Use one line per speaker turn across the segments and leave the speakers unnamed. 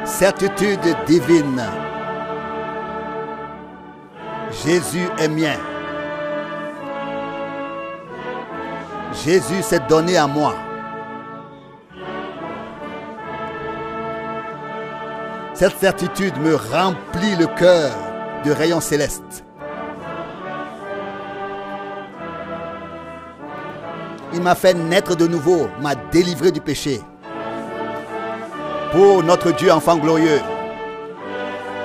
Certitude divine. Jésus est mien. Jésus s'est donné à moi. Cette certitude me remplit le cœur de rayons célestes. Il m'a fait naître de nouveau, m'a délivré du péché. Pour notre Dieu enfant glorieux,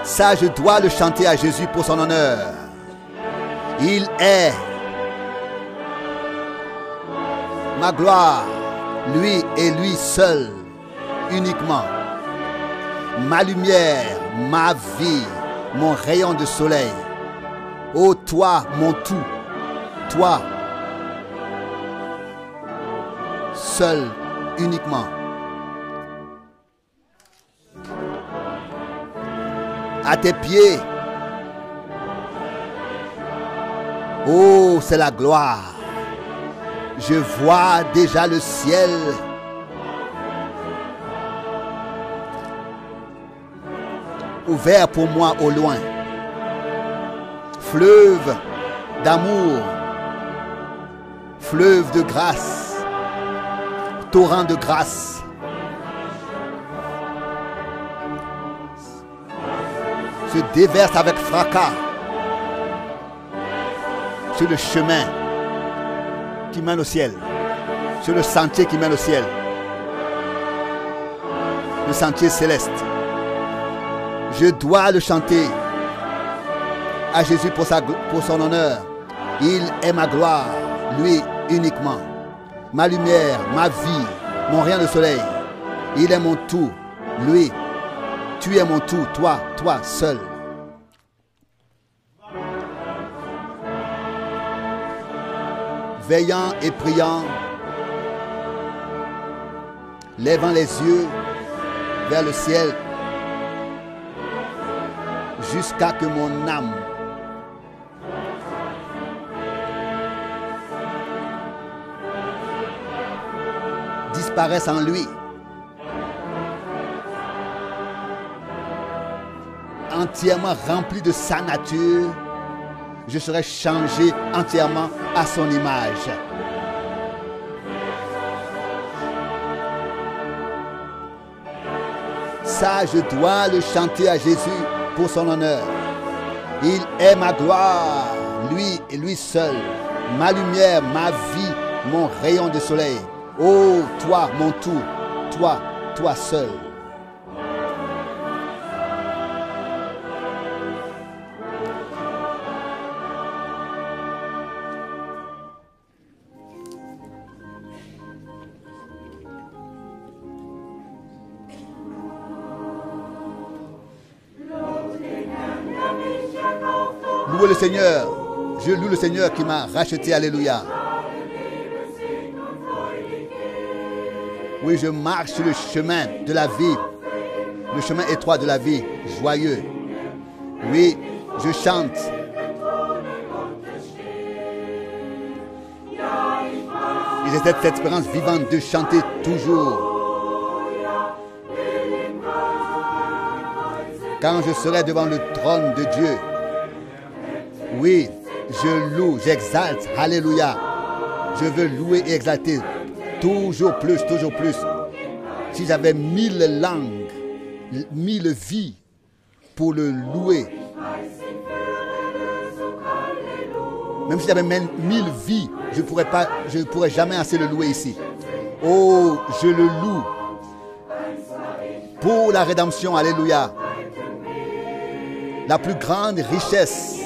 ça je dois le chanter à Jésus pour son honneur. Il est ma gloire, lui et lui seul, uniquement. Ma lumière, ma vie, mon rayon de soleil. Ô toi, mon tout, toi, seul, uniquement. À tes pieds, oh, c'est la gloire. Je vois déjà le ciel. Ouvert pour moi au loin. Fleuve d'amour. Fleuve de grâce. Torrent de grâce. Se déverse avec fracas sur le chemin qui mène au ciel, sur le sentier qui mène au ciel, le sentier céleste. Je dois le chanter à Jésus pour son honneur. Il est ma gloire, lui uniquement, ma lumière, ma vie, mon rayon de soleil. Il est mon tout, lui. Tu es mon tout, toi, toi seul. Veillant et priant, levant les yeux vers le ciel, jusqu'à que mon âme disparaisse en lui. Entièrement rempli de sa nature, je serai changé entièrement à son image. Ça, je dois le chanter à Jésus pour son honneur. Il est ma gloire, lui et lui seul, ma lumière, ma vie, mon rayon de soleil. Oh, toi, mon tout, toi, toi seul. Louez le Seigneur. Je loue le Seigneur qui m'a racheté. Alléluia. Oui, je marche sur le chemin de la vie. Le chemin étroit de la vie. Joyeux. Oui, je chante. Et j'ai cette espérance vivante de chanter toujours. Quand je serai devant le trône de Dieu, oui, je loue, j'exalte, alléluia. Je veux louer et exalter toujours plus, toujours plus. Si j'avais 1000 langues, 1000 vies pour le louer, même si j'avais même 1000 vies, je ne pourrais jamais assez le louer ici. Oh, je le loue pour la rédemption, alléluia. La plus grande richesse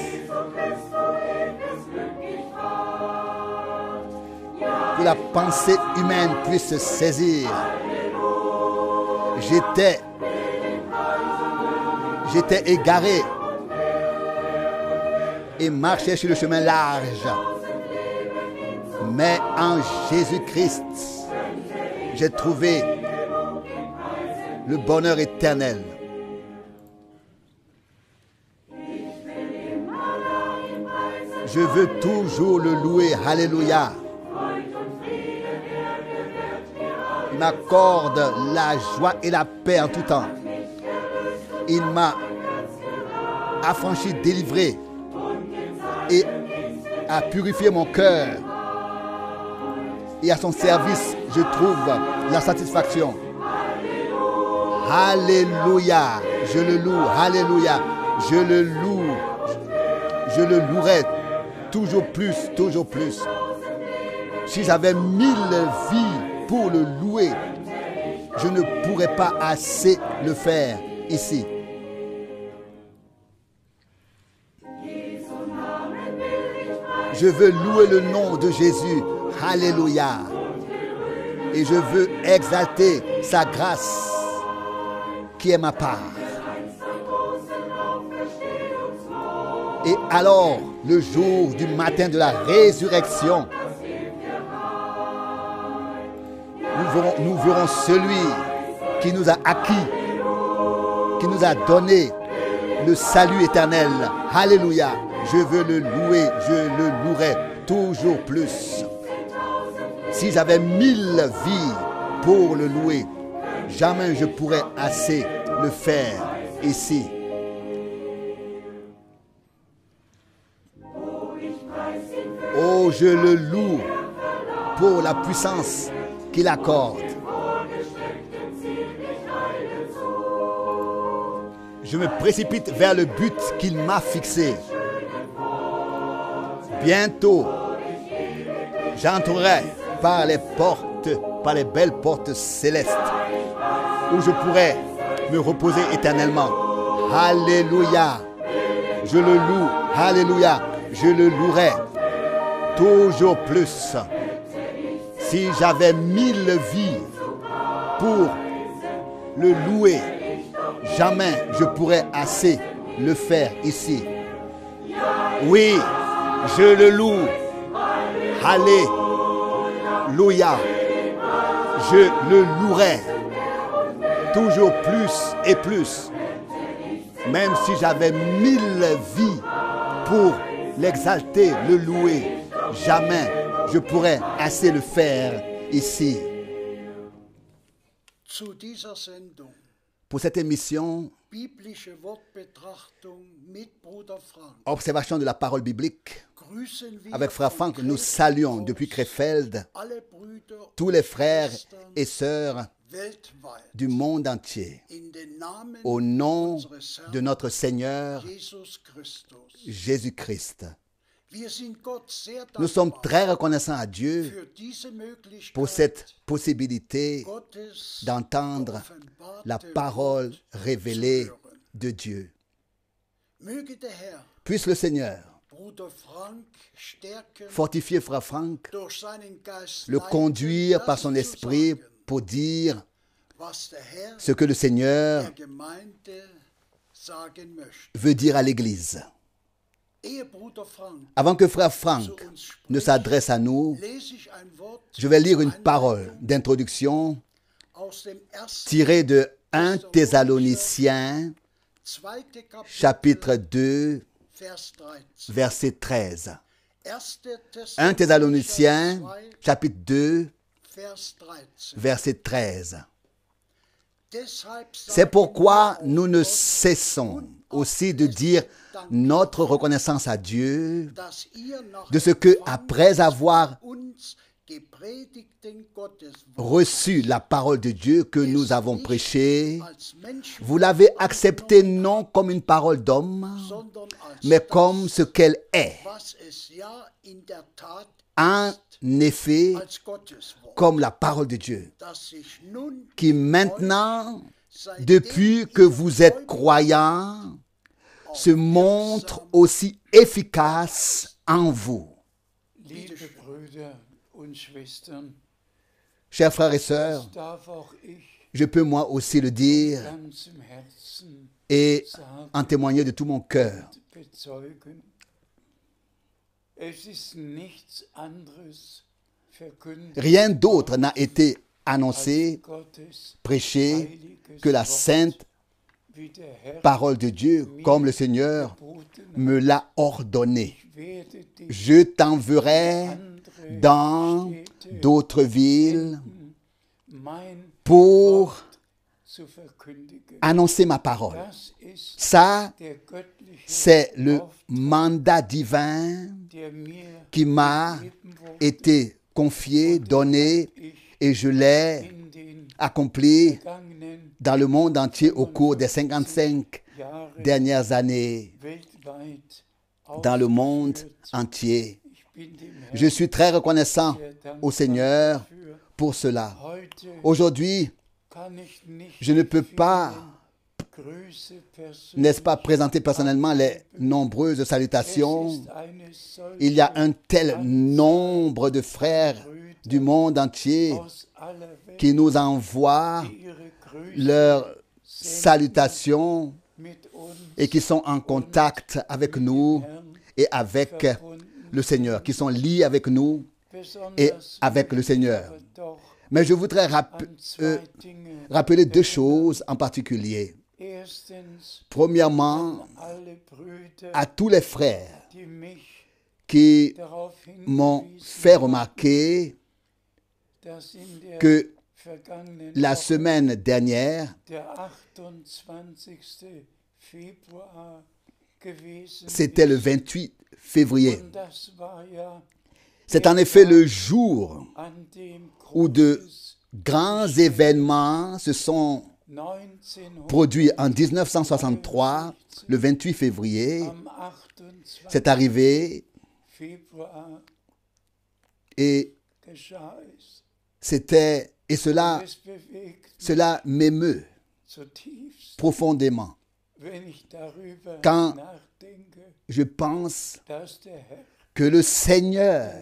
que la pensée humaine puisse se saisir. J'étais égaré et marchais sur le chemin large. Mais en Jésus-Christ, j'ai trouvé le bonheur éternel. Je veux toujours le louer. Alléluia. Il m'accorde la joie et la paix en tout temps. Il m'a affranchi, délivré et a purifié mon cœur. Et à son service, je trouve la satisfaction. Alléluia. Je le loue. Alléluia. Je le loue. Je le louerai toujours plus, toujours plus. Si j'avais 1000 vies pour le louer, je ne pourrais pas assez le faire ici. Je veux louer le nom de Jésus. Alléluia. Et je veux exalter sa grâce qui est ma part. Et alors, le jour du matin de la résurrection, nous verrons celui qui nous a acquis, qui nous a donné le salut éternel. Alléluia. Je veux le louer, je le louerai toujours plus. Si j'avais 1000 vies pour le louer, jamais je pourrais assez le faire ici. Oh, je le loue pour la puissance qu'il accorde. Je me précipite vers le but qu'il m'a fixé. Bientôt, j'entrerai par les portes, par les belles portes célestes, où je pourrai me reposer éternellement. Alléluia. Je le loue. Alléluia. Je le louerai toujours plus. Si j'avais 1000 vies pour le louer, jamais je pourrais assez le faire ici. Oui, je le loue. Alléluia. Je le louerai toujours plus et plus. Même si j'avais 1000 vies pour l'exalter, le louer, jamais je pourrais assez le faire ici. Pour cette émission, observation de la parole biblique, avec Frère Franck, nous saluons depuis Krefeld tous les frères et sœurs du monde entier, au nom de notre Seigneur Jésus-Christ. Nous sommes très reconnaissants à Dieu pour cette possibilité d'entendre la parole révélée de Dieu. Puisse le Seigneur fortifier Frère Franck, le conduire par son esprit pour dire ce que le Seigneur veut dire à l'Église. Avant que Frère Franck ne s'adresse à nous, je vais lire une parole d'introduction tirée de 1 Thessaloniciens, chapitre 2, verset 13. 1 Thessaloniciens, chapitre 2, verset 13. C'est pourquoi nous ne cessons aussi de dire notre reconnaissance à Dieu de ce que, après avoir reçu la parole de Dieu que nous avons prêchée, vous l'avez acceptée non comme une parole d'homme, mais comme ce qu'elle est. En effet, comme la parole de Dieu, qui maintenant, depuis que vous êtes croyants, se montre aussi efficace en vous. Chers frères et sœurs, je peux moi aussi le dire et en témoigner de tout mon cœur. Rien d'autre n'a été annoncé, prêché que la sainte parole de Dieu, comme le Seigneur me l'a ordonné. Je t'enverrai dans d'autres villes pour annoncer ma parole. Ça, c'est le mandat divin qui m'a été confié, donné, et je l'ai accompli dans le monde entier au cours des 55 dernières années, dans le monde entier. Je suis très reconnaissant au Seigneur pour cela. Aujourd'hui, je ne peux pas, n'est-ce pas, présenter personnellement les nombreuses salutations. Il y a un tel nombre de frères du monde entier qui nous envoient leurs salutations et qui sont en contact avec nous et avec le Seigneur, qui sont liés avec nous et avec le Seigneur. Mais je voudrais rappeler deux choses en particulier. Premièrement, à tous les frères qui m'ont fait remarquer que la semaine dernière, c'était le 28 février. C'est en effet le jour où de grands événements se sont produits en 1963, le 28 février. C'est arrivé et cela m'émeut profondément quand je pense que le Seigneur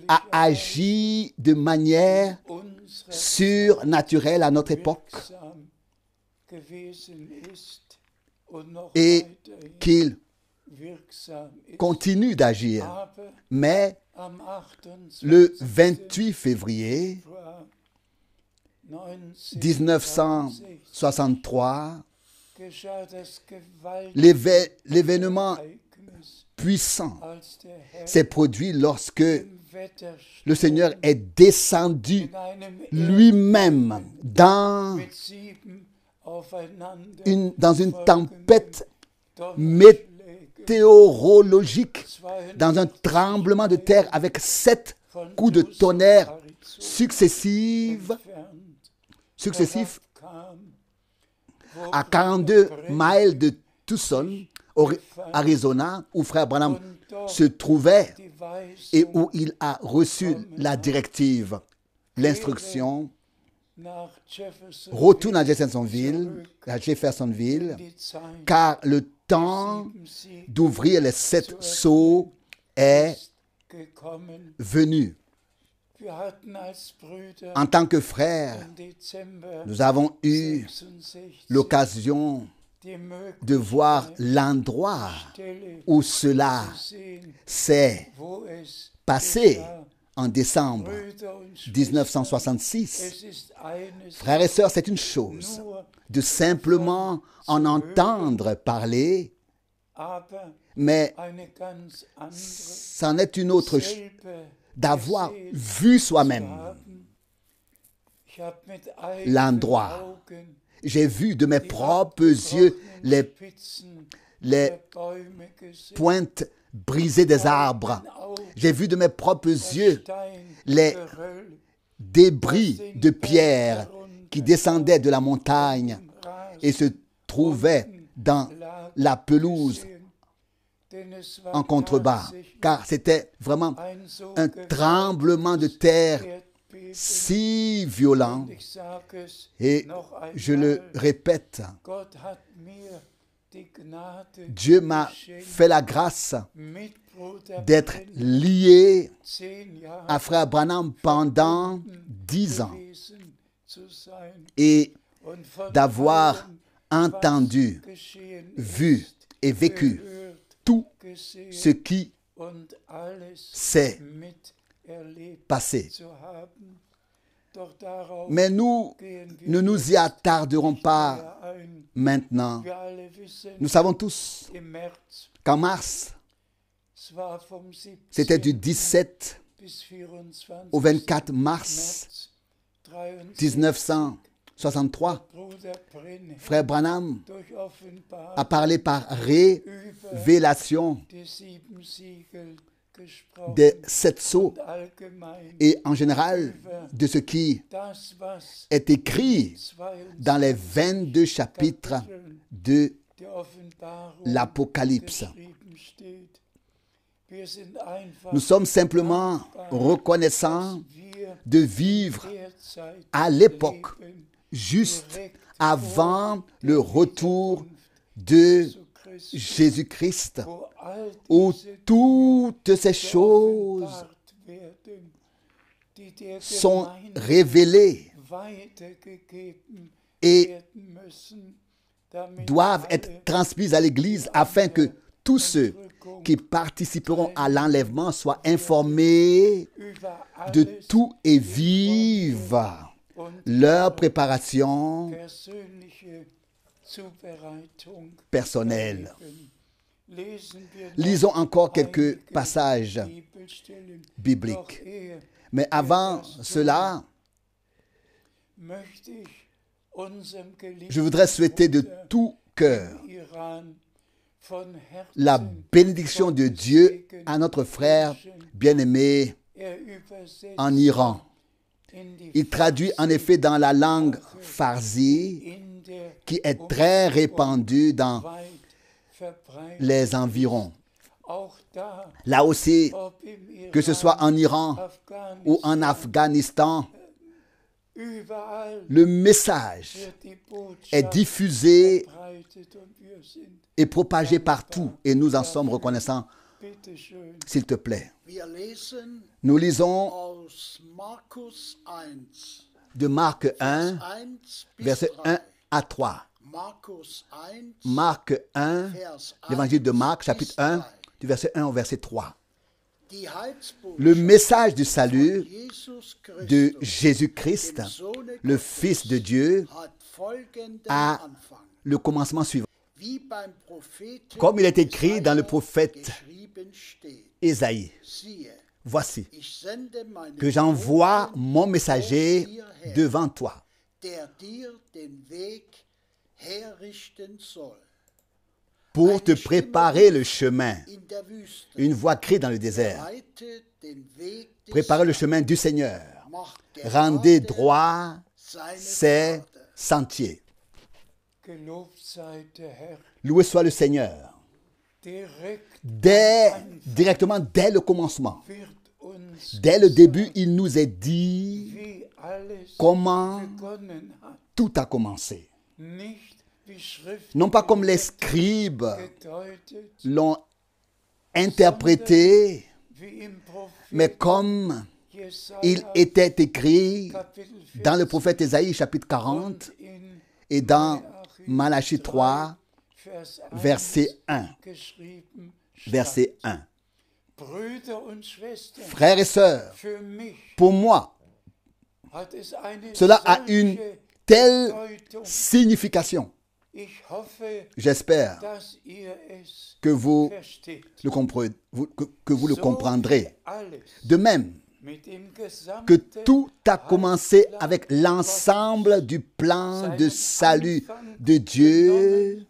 a agi de manière surnaturelle à notre époque et qu'il continue d'agir. Mais le 28 février 1963, l'événement puissant s'est produit lorsque le Seigneur est descendu lui-même dans une tempête météorologique, dans un tremblement de terre avec 7 coups de tonnerre successifs à 42 miles de Tucson, Arizona, où Frère Branham se trouvait et où il a reçu la directive, l'instruction, retourne à Jeffersonville, car le temps d'ouvrir les 7 sceaux est venu. En tant que frères, nous avons eu l'occasion de voir l'endroit où cela s'est passé en décembre 1966. Frères et sœurs, c'est une chose de simplement en entendre parler, mais c'en est une autre d'avoir vu soi-même l'endroit. J'ai vu de mes propres yeux les pointes brisées des arbres. J'ai vu de mes propres yeux les débris de pierre qui descendaient de la montagne et se trouvaient dans la pelouse en contrebas, car c'était vraiment un tremblement de terre si violent. Et je le répète, Dieu m'a fait la grâce d'être lié à Frère Branham pendant 10 ans et d'avoir entendu, vu et vécu tout ce qui s'est passé. Mais nous ne nous y attarderons pas maintenant. Nous savons tous qu'en mars, c'était du 17 au 24 mars 63,
Bruder Brenner
frère Branham
durch Offenbarung
a parlé par révélation
die 7 Siegel gesprochen
des 7 sceaux
und allgemein
et en général de ce qui
das, was
est écrit
22
dans les 22 chapitres de
der Offenbarung
l'Apocalypse.
geschrieben steht. Wir sind einfach
Nous sommes simplement reconnaissants
wir
de vivre
derzeit
à l'époque,
leben
juste avant le retour de
zu Christus,
Jésus-Christ,
wo all
où
diese
toutes ces choses
geoffenbart werden, die der
sont
Gemeinde
révélées
weitergegeben
et
werden müssen, damit
doivent
alle
être transmises à l'Église afin que tous ceux qui participeront à l'enlèvement soient informés
über
de
alles
tout et vivent
und
leur préparation
persönliche Zubereitung
personnelle.
erleben. Lesen wir noch
Lisons encore quelques
einige
passages
Bibelstellen.
bibliques.
Doch ehe
Mais avant cela,
möchte ich unserem geliebten
je voudrais souhaiter de
Bruder
tout cœur
im Iran von
la
Herzen
bénédiction de Dieu à notre frère bien-aimé
Er übersetzt
en Iran.
in die
Il traduit en effet dans la langue farsi
in der
qui est très répandue dans
weit verbreitet.
les environs.
Auch da,
Là aussi,
ob im Iran,
que ce soit en Iran ou en Afghanistan,
überall
le message
wird die
est
Botschaft
diffusé
verbreitet und wir sind,
et propagé partout et nous en sommes reconnaissants.
bitteschön,
S'il te plaît.
Wir lesen
Nous lisons
aus Markus 1,
de Marc 1,
1 bis
versets 1
3.
à 3.
Markus 1,
Marc 1,
Vers 1
l'évangile de Marc, chapitre
bis
1,
3.
du verset 1 au verset 3.
Die Heilsbotschaft
Le message du salut
Jesus
de
Christus,
Jésus-Christ,
dem Sohne
le
Gottes,
Fils de Dieu,
hat folgenden
a
Anfang.
le commencement suivant.
Wie beim Propheten
Comme il est écrit dans le
Jesaja
prophète
geschrieben steht.
Ésaïe,
Siehe,
voici
ich sende meinen
que j'envoie
Boten
mon messager
vor dir her,
devant toi
der dir den Weg herrichten soll.
pour te préparer le chemin.
In der Wüste
Une voix crie dans le désert.
bereitet den Weg des
Préparez le
Herrn,
chemin du Seigneur.
macht gerade
Rendez droit
seine
ses
Pfade.
sentiers.
gelobt sei der Herr,
Loué soit le Seigneur.
direkt
Directement dès le commencement,
wird uns
dès le début, il nous est dit
wie alles
comment
begonnen hat,
tout a commencé.
nicht wie Schrift
Non pas comme les scribes
gedeutet,
l'ont interprété,
wie im Prophet
mais comme
Jesaja
il était écrit
Kapitel 4
dans le prophète Ésaïe chapitre 40
in
et dans Malachie 3,
Vers 1
verset 1.
geschrieben stand.
Verset 1.
Brüder und Schwestern,
Frères et sœurs,
für mich
pour moi,
hat es eine
cela a une
solche
telle
Bedeutung.
signification.
Ich hoffe,
J'espère
dass ihr es
que vous
versteht.
le comprenez, que vous le comprendrez.
Alles
De même
mit dem
que
gesamten
tout a commencé avec l'ensemble du plan de salut de Dieu,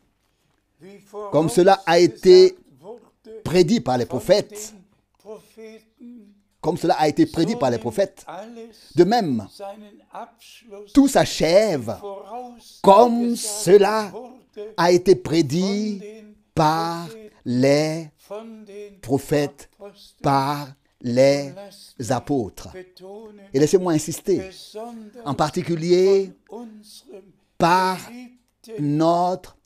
wie
comme cela a été
vorausgesagt wurde
prédit par les
von
prophètes,
den Propheten,
comme cela a été prédit
so
par les
nimmt
prophètes.
alles
De même,
seinen Abschluss,
tout s'achève
vorausgesagt
comme cela
wurde
a été
von
prédit
den
par
Propheten,
les
von den
prophètes,
Aposteln.
par les
Lasst mich
apôtres.
betonen,
Et laissez-moi insister,
besonders
en particulier
von unserem
par
geliebten
notre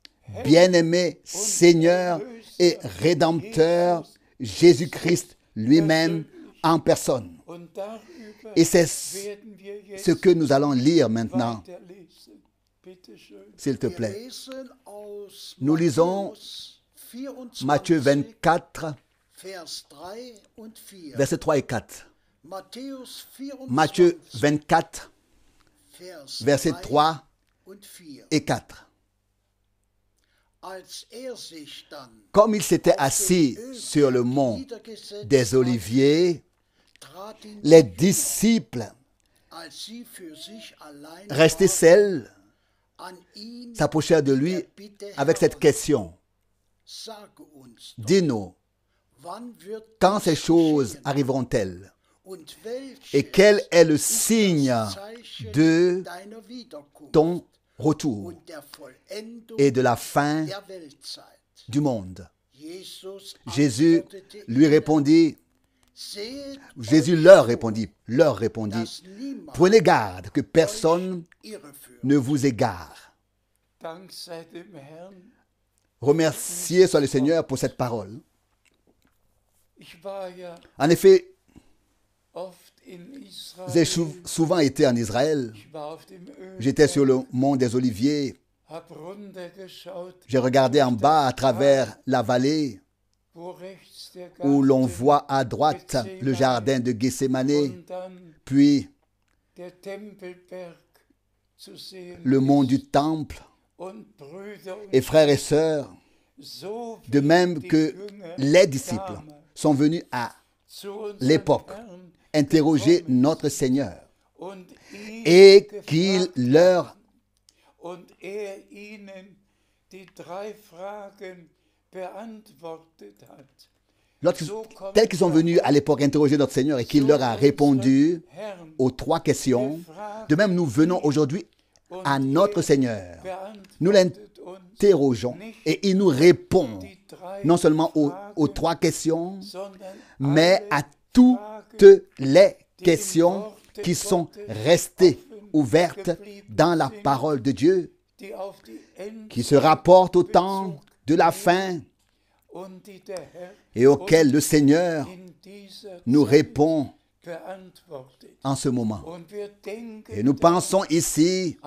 bien-aimé Seigneur et Rédempteur Jésus-Christ lui-même en personne.
und darüber
Et c'est
werden wir jetzt
ce que nous allons lire maintenant,
weiterlesen. Bitte schön.
s'il te
Wir
plaît.
lesen aus
Nous lisons
Matthäus 24,
Matthieu 24,
Vers 3 und 4.
versets 3 et 4.
Matthäus 24,
Matthieu 24,
Vers
versets 3
und 4.
et 4.
Als sich dann
Comme il s'était assis sur le mont
niedergesetzt
des Oliviers,
trat ihn
les disciples
als sie für sich allein
restés
waren,
seuls
an ihn
s'approchèrent de lui
der Bitte,
avec cette
Herr,
question.
sage uns doch,
Dis-nous,
wann wird
quand
dies
ces choses
geschehen?
arriveront-elles?
Und welches
Et quel est le
ist
signe
das Zeichen
de
deiner Wiederkunft
ton retour
und der Vollendung
et de la fin
der Weltzeit?
du monde?
Jesus
Jésus
antwortete
lui
ihnen,
répondit,
seht
Jésus
euch
leur
vor,
répondit,
dass niemand
prenez garde que personne
euch irreführt.
ne vous égare.
Dank sei dem Herrn.
Remerciez soit le Seigneur pour cette parole.
Ich war ja
En effet,
oft in
j'ai
Israel.
souvent été en Israël.
Ich war auf dem
J'étais sur
Ölberg,
le mont des Oliviers.
hab runtergeschaut,
J'ai regardé en bas à travers la vallée
wo rechts der
où l'on
Garten
voit à droite le jardin de Gethsémane,
und dann
puis
der Tempelberg zu sehen
le mont
ist.
du Temple.
Und Brüder und
Et frères et sœurs,
so
de
wie
même
die
que
Jünger
les disciples
damals
sont venus à
zu unserem
l'époque
Herrn
interroger
gekommen
notre Seigneur
und ihn
et qu'il
gefragt
leur,
haben und ihnen die 3 Fragen beantwortet hat.
tels qu'ils sont venus à l'époque interroger notre Seigneur et qu'il leur a répondu
Herrn
aux 3 questions, de même nous venons aujourd'hui à notre Seigneur. Nous l'interrogeons et il nous répond non seulement aux 3 questions, mais à toutes les questions qui sont restées ouvertes dans la parole de Dieu, qui se rapportent au temps de la fin et auxquelles le Seigneur nous répond en ce moment. Et nous pensons ici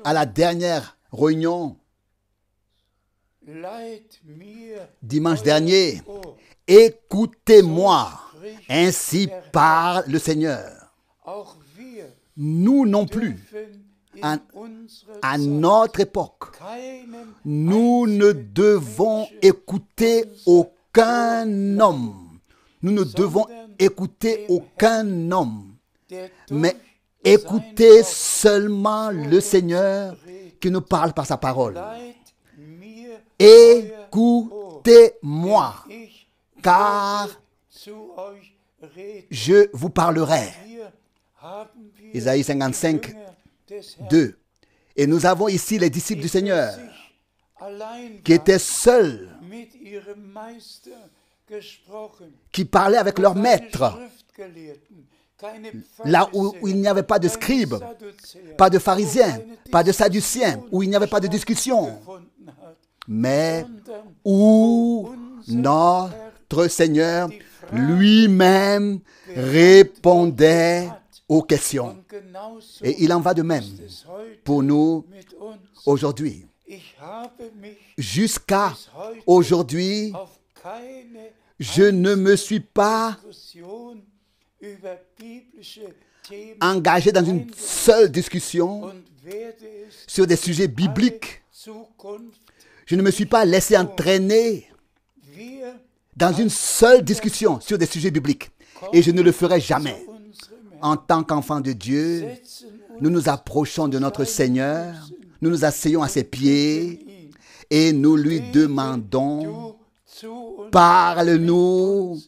à la dernière réunion dimanche dernier. Écoutez-moi, ainsi parle le Seigneur. Nous non plus, à notre époque, nous ne devons écouter aucun homme. Nous ne devons écouter aucun homme, mais écoutez seulement le Seigneur qui nous parle par sa parole. Écoutez-moi, car je vous parlerai. Isaïe 55, 2. Et nous avons ici les disciples du Seigneur qui étaient seuls, qui parlaient avec leur maître, là où il n'y avait pas de scribes, pas de pharisiens, pas de sadduciens, où il n'y avait pas de discussion, mais où notre Seigneur lui-même répondait aux questions. Et il en va de même pour nous aujourd'hui. Jusqu'à aujourd'hui, je ne me suis pas engagé dans une seule discussion sur des sujets bibliques. Je ne me suis pas laissé entraîner dans une seule discussion sur des sujets bibliques. Et je ne le ferai jamais. En tant qu'enfants de Dieu, nous nous approchons de notre Seigneur, nous nous asseyons à ses pieds et nous lui demandons, parle-nous,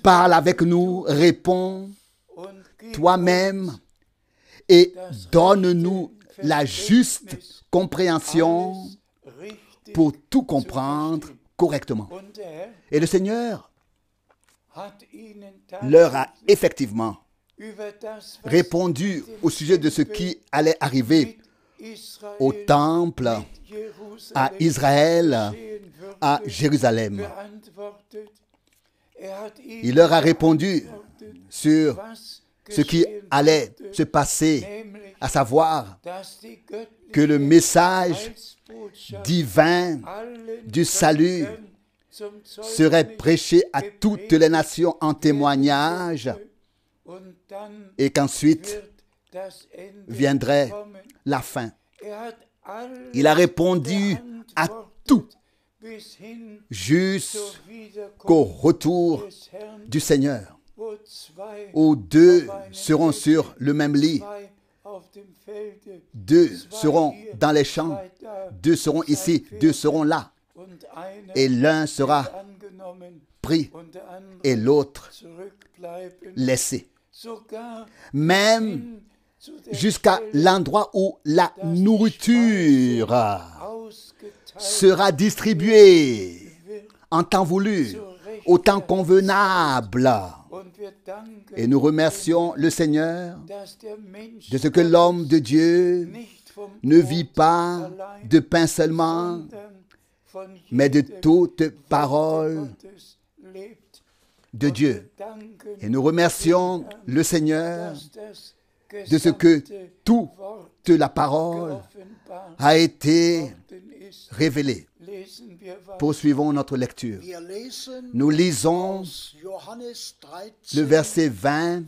parle avec nous, réponds toi-même et donne-nous la juste compréhension pour tout comprendre correctement. Et le Seigneur leur a effectivement répondu au sujet de ce qui allait arriver au temple, à Israël, à Jérusalem. Il leur a répondu sur ce qui allait se passer, à savoir que le message divin du salut serait prêché à toutes les nations en témoignage et qu'ensuite viendrait la fin. Il a répondu à tout jusqu'au retour du Seigneur, où 2 seront sur le même lit, 2 seront dans les champs, 2 seront ici, 2 seront là. Et l'un sera pris et l'autre laissé. Même jusqu'à l'endroit où la nourriture sera distribuée en temps voulu, au temps convenable. Et nous remercions le Seigneur de ce que l'homme de Dieu ne vit pas de pain seulement, mais de toute parole de Dieu. Et nous remercions le Seigneur de ce que toute la parole a été révélée. Poursuivons notre lecture. Nous lisons le verset 20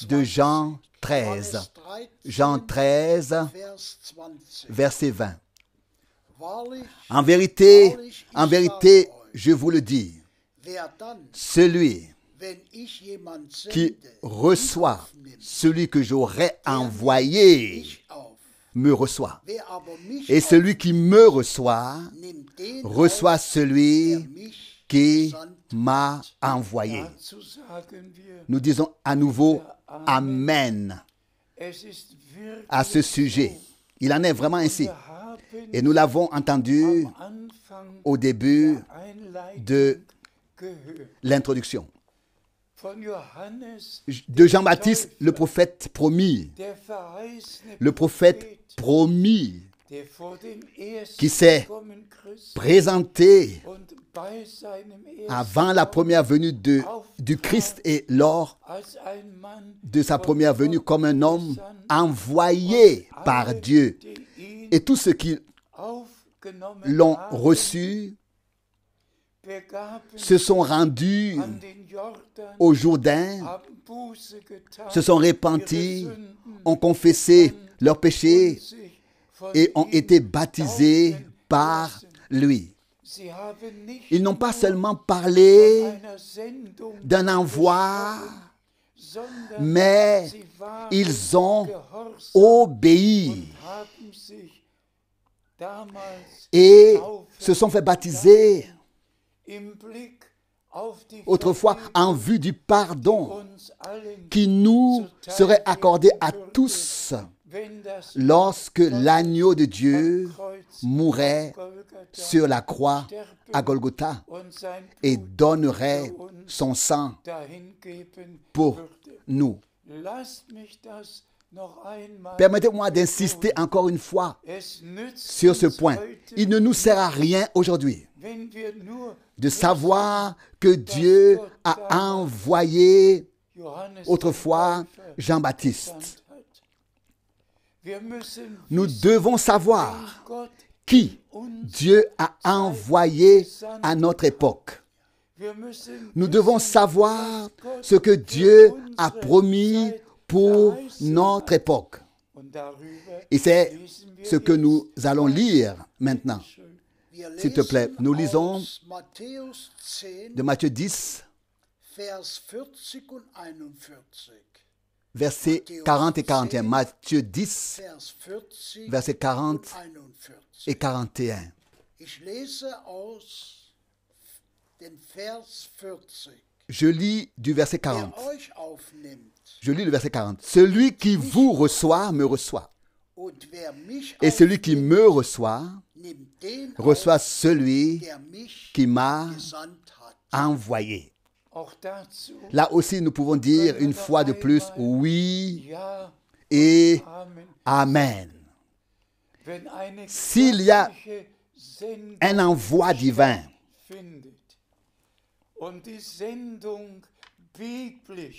de Jean 13. Jean 13, verset 20. En vérité, je vous le dis, celui qui reçoit celui que j'aurais envoyé me reçoit. Et celui qui me reçoit celui qui m'a envoyé. Nous disons à nouveau Amen à ce sujet. Il en est vraiment ainsi. Et nous l'avons entendu au début de l'introduction. De Jean-Baptiste, le prophète promis. Le prophète promis qui s'est présenté avant la première venue du Christ et lors de sa première venue comme un homme envoyé par Dieu. Et tous ceux qui l'ont reçu se sont rendus au Jourdain, se sont repentis, ont confessé leurs péchés et ont été baptisés par lui. Ils n'ont pas seulement parlé d'un envoi, mais ils ont obéi et se sont fait baptiser autrefois en vue du pardon qui nous serait accordé à tous lorsque l'agneau de Dieu mourait sur la croix à Golgotha et donnerait son sang pour nous. Permettez-moi d'insister encore une fois sur ce point. Il ne nous sert à rien aujourd'hui de savoir que Dieu a envoyé autrefois Jean-Baptiste. Nous devons savoir qui Dieu a envoyé à notre époque. Nous devons savoir ce que Dieu a promis pour notre époque. Et c'est ce que nous allons lire maintenant. S'il te plaît, nous lisons de Matthieu 10, versets 40 et 41. Matthieu 10, versets 40 et 41. Je lis du verset 40. Je lis le verset 40. Celui qui vous reçoit me reçoit. Et celui qui me reçoit celui qui m'a envoyé. Là aussi, nous pouvons dire une fois de plus oui et Amen. S'il y a un envoi divin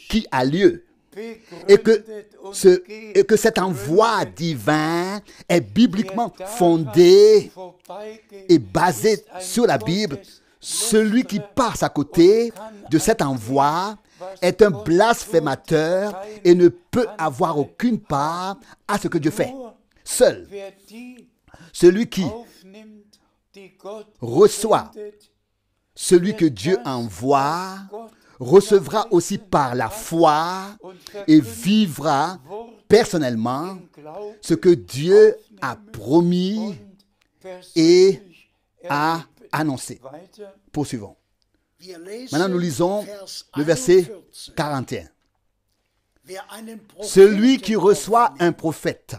qui a lieu et que cet envoi divin est bibliquement fondé et basé sur la Bible, celui qui passe à côté de cet envoi est un blasphémateur et ne peut avoir aucune part à ce que Dieu fait. Seul celui qui reçoit celui que Dieu envoie recevra aussi par la foi et vivra personnellement ce que Dieu a promis et a annoncé. Poursuivons. Maintenant, nous lisons le verset 41. Celui qui reçoit un prophète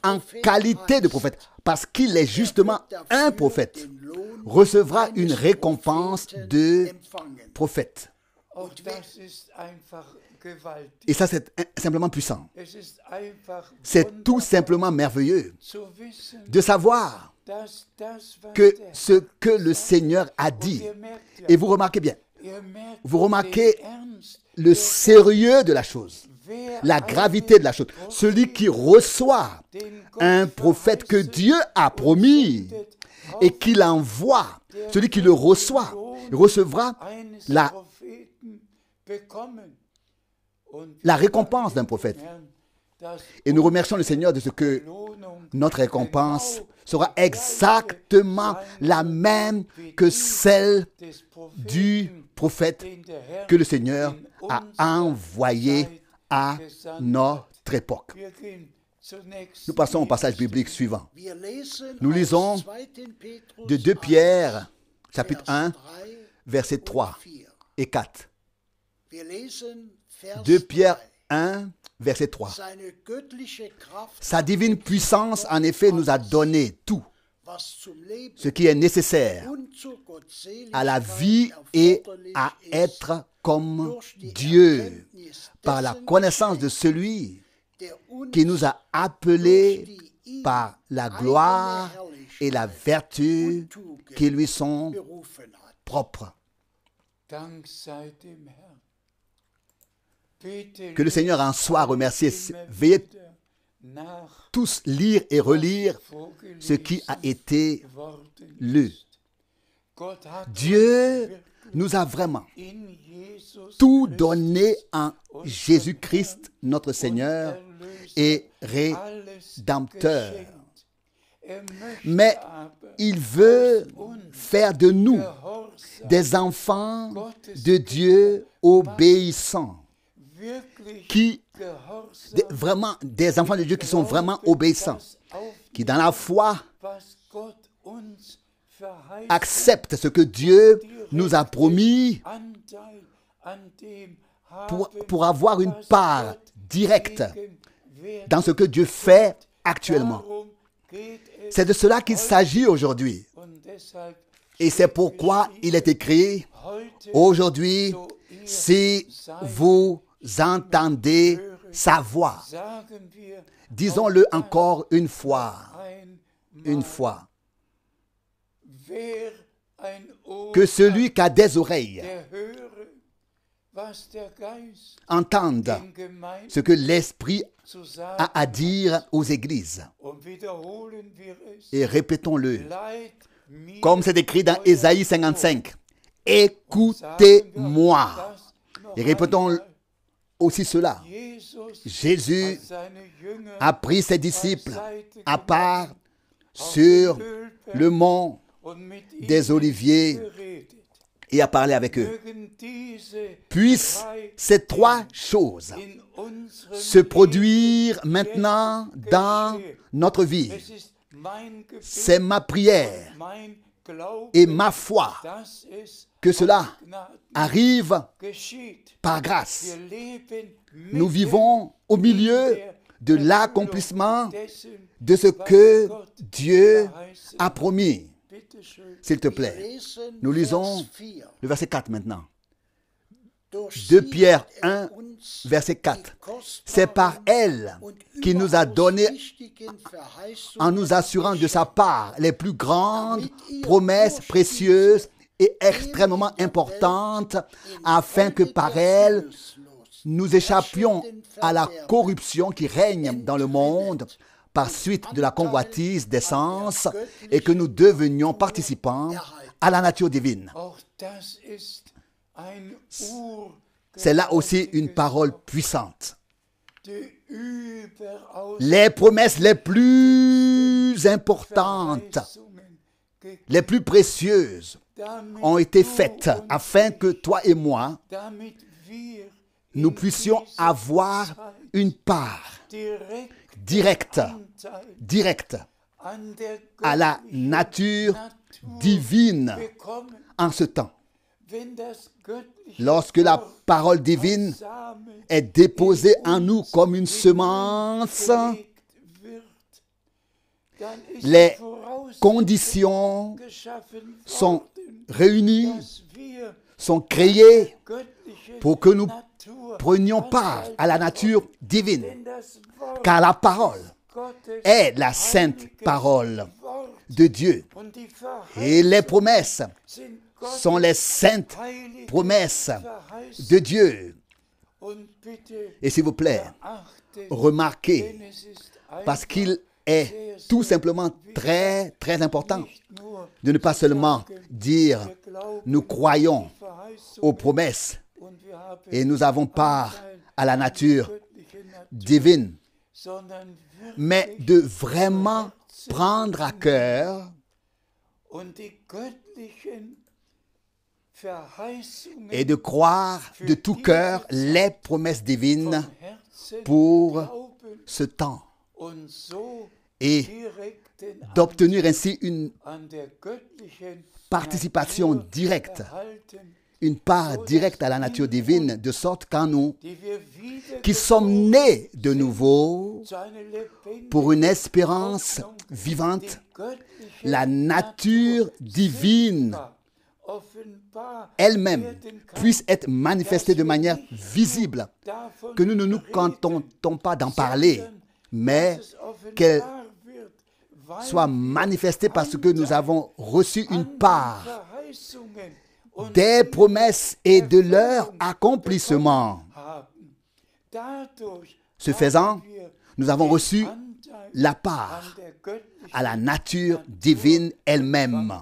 en qualité de prophète, parce qu'il est justement un prophète, recevra une récompense de prophète. Et ça, c'est simplement puissant. C'est tout simplement merveilleux de savoir que ce que le Seigneur a dit, et vous remarquez bien, vous remarquez le sérieux de la chose, la gravité de la chose. Celui qui reçoit un prophète que Dieu a promis et qu'il envoie, celui qui le reçoit, recevra la récompense d'un prophète. Et nous remercions le Seigneur de ce que notre récompense sera exactement la même que celle du prophète que le Seigneur a envoyé à notre époque. Nous passons au passage biblique suivant. Nous lisons de 2 Pierre, chapitre 1, versets 3 et 4. 2 Pierre 1, verset 3. Sa divine puissance, en effet, nous a donné tout ce qui est nécessaire à la vie et à être comme Dieu, par la connaissance de celui qui nous a appelés par la gloire et la vertu qui lui sont propres. Que le Seigneur en soit remercié. Veuillez tous lire et relire ce qui a été lu. Dieu nous a vraiment tout donné en Jésus-Christ, notre Seigneur et Rédempteur. Mais il veut faire de nous des enfants de Dieu obéissants. Vraiment des enfants de Dieu qui sont vraiment obéissants, qui dans la foi acceptent ce que Dieu nous a promis pour avoir une part directe dans ce que Dieu fait actuellement. C'est de cela qu'il s'agit aujourd'hui. Et c'est pourquoi il est écrit, aujourd'hui, si vous entendez sa voix. Disons-le encore une fois. Que celui qui a des oreilles entende ce que l'Esprit a à dire aux églises. Et répétons-le, comme c'est écrit dans Ésaïe 55. Écoutez-moi. Et répétons aussi cela. Jésus a pris ses disciples à part sur le mont des Oliviers et a parlé avec eux. Puissent ces 3 choses se produire maintenant dans notre vie. C'est ma prière et ma foi que cela arrive par grâce. Nous vivons au milieu de l'accomplissement de ce que Dieu a promis. S'il te plaît, nous lisons le verset 4 maintenant. 2 Pierre 1, verset 4. C'est par elle qu'il nous a donné, en nous assurant de sa part, les plus grandes promesses précieuses et extrêmement importantes, afin que par elle, nous échappions à la corruption qui règne dans le monde par suite de la convoitise des sens et que nous devenions participants à la nature divine. C'est là aussi une parole puissante. Les promesses les plus importantes, les plus précieuses ont été faites afin que toi et moi, nous puissions avoir une part directe à la nature divine en ce temps. Lorsque la parole divine est déposée en nous comme une semence, les conditions sont réunies, sont créées pour que nous prenions part à la nature divine. Car la parole est la sainte parole de Dieu. Et les promesses sont les saintes promesses de Dieu. Et s'il vous plaît, remarquez, parce qu'il est tout simplement très, très important de ne pas seulement dire nous croyons aux promesses et nous avons part à la nature divine, mais de vraiment prendre à cœur et de croire de tout cœur les promesses divines pour ce temps et d'obtenir ainsi une participation directe, une part directe à la nature divine, de sorte qu'en nous, qui sommes nés de nouveau pour une espérance vivante, la nature divine elle-même puisse être manifestée de manière visible, que nous ne nous contentons pas d'en parler, mais qu'elle soit manifestée parce que nous avons reçu une part des promesses et de leur accomplissement. Ce faisant, nous avons reçu la part à la nature divine elle-même.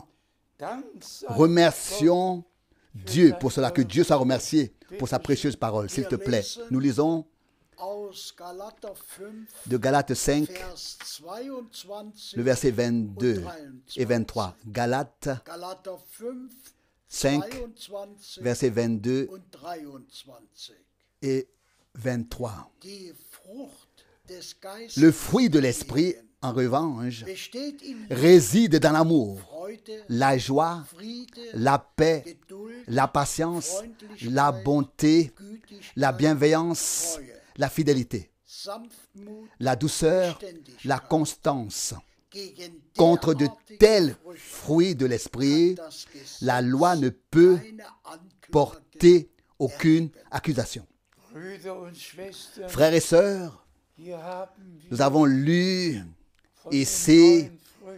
Remercions Dieu pour cela, que Dieu soit remercié pour sa précieuse parole. S'il te plaît, nous lisons de Galates 5, le verset 22 et 23. Galates 5, verset 22 et 23. Le fruit de l'esprit, en revanche, réside dans l'amour, la joie, la paix, la patience, la bonté, la bienveillance, la fidélité, la douceur, la constance. Contre de tels fruits de l'esprit, la loi ne peut porter aucune accusation. Frères et sœurs, nous avons lu ici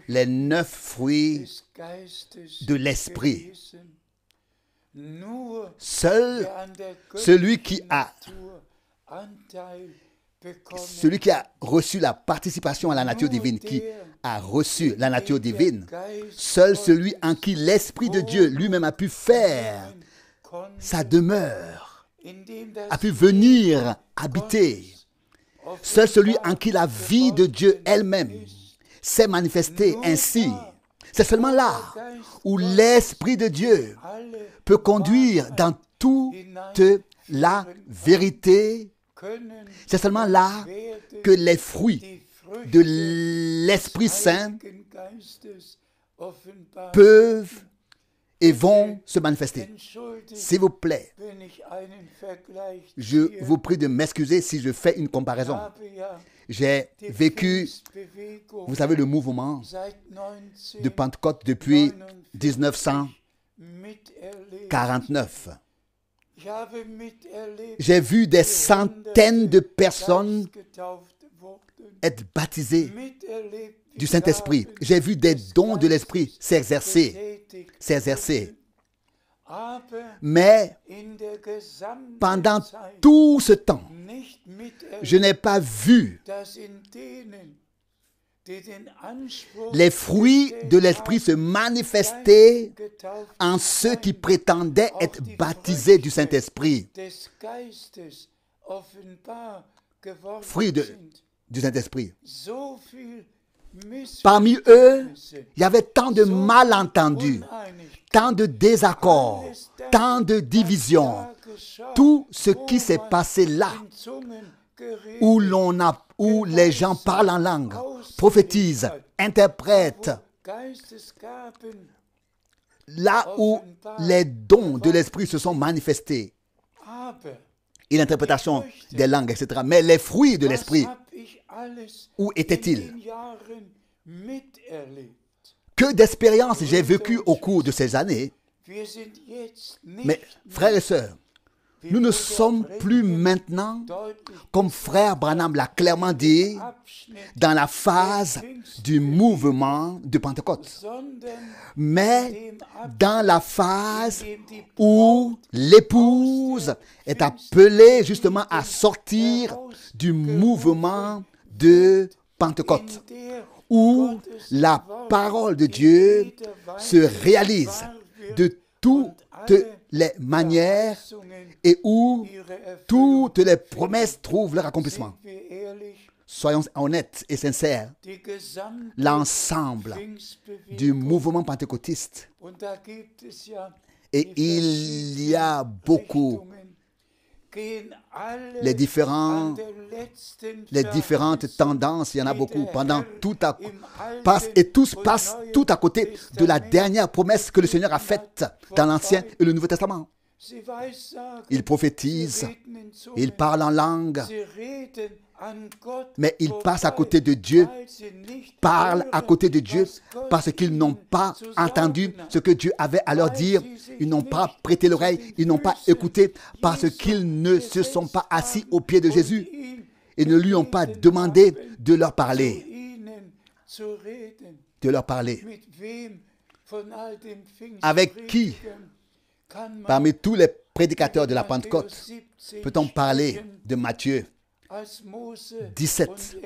les 9 fruits de l'esprit. Seul celui qui a reçu la participation à la nature divine, qui a reçu la nature divine, seul celui en qui l'Esprit de Dieu lui-même a pu faire sa demeure, a pu venir habiter. Seul celui en qui la vie de Dieu elle-même s'est manifestée ainsi. C'est seulement là où l'Esprit de Dieu peut conduire dans toute la vérité. C'est seulement là que les fruits de l'Esprit Saint peuvent et vont se manifester. S'il vous plaît, je vous prie de m'excuser si je fais une comparaison. J'ai vécu, vous savez, le mouvement de Pentecôte depuis 1949. J'ai vu des centaines de personnes être baptisées du Saint-Esprit. J'ai vu des dons de l'Esprit s'exercer. Mais pendant tout ce temps, je n'ai pas vu les fruits de l'Esprit se manifester en ceux qui prétendaient être baptisés du Saint-Esprit. Fruits du Saint-Esprit. Parmi eux, il y avait tant de malentendus, tant de désaccords, tant de divisions, tout ce qui s'est passé là, où les gens parlent en langue, prophétisent, interprètent, là où les dons de l'esprit se sont manifestés, et l'interprétation des langues, etc. Mais les fruits de l'esprit, où étaient-ils? Que d'expériences j'ai vécues au cours de ces années. Mais frères et sœurs, nous ne sommes plus maintenant, comme frère Branham l'a clairement dit, dans la phase du mouvement de Pentecôte, mais dans la phase où l'épouse est appelée justement à sortir du mouvement de Pentecôte, où la parole de Dieu se réalise de toutes les manières et où toutes les promesses trouvent leur accomplissement. Soyons honnêtes et sincères, l'ensemble du mouvement pentecôtiste, et il y a beaucoup, les différentes tendances, il y en a beaucoup, tous passent tout à côté de la dernière promesse que le Seigneur a faite dans l'Ancien et le Nouveau Testament. Ils prophétisent, ils parlent en langue, mais ils passent à côté de Dieu, parlent à côté de Dieu parce qu'ils n'ont pas entendu ce que Dieu avait à leur dire. Ils n'ont pas prêté l'oreille, ils n'ont pas écouté parce qu'ils ne se sont pas assis aux pieds de Jésus et ne lui ont pas demandé de leur parler. De leur parler. Avec qui, parmi tous les prédicateurs de la Pentecôte, peut-on parler de Matthieu 17,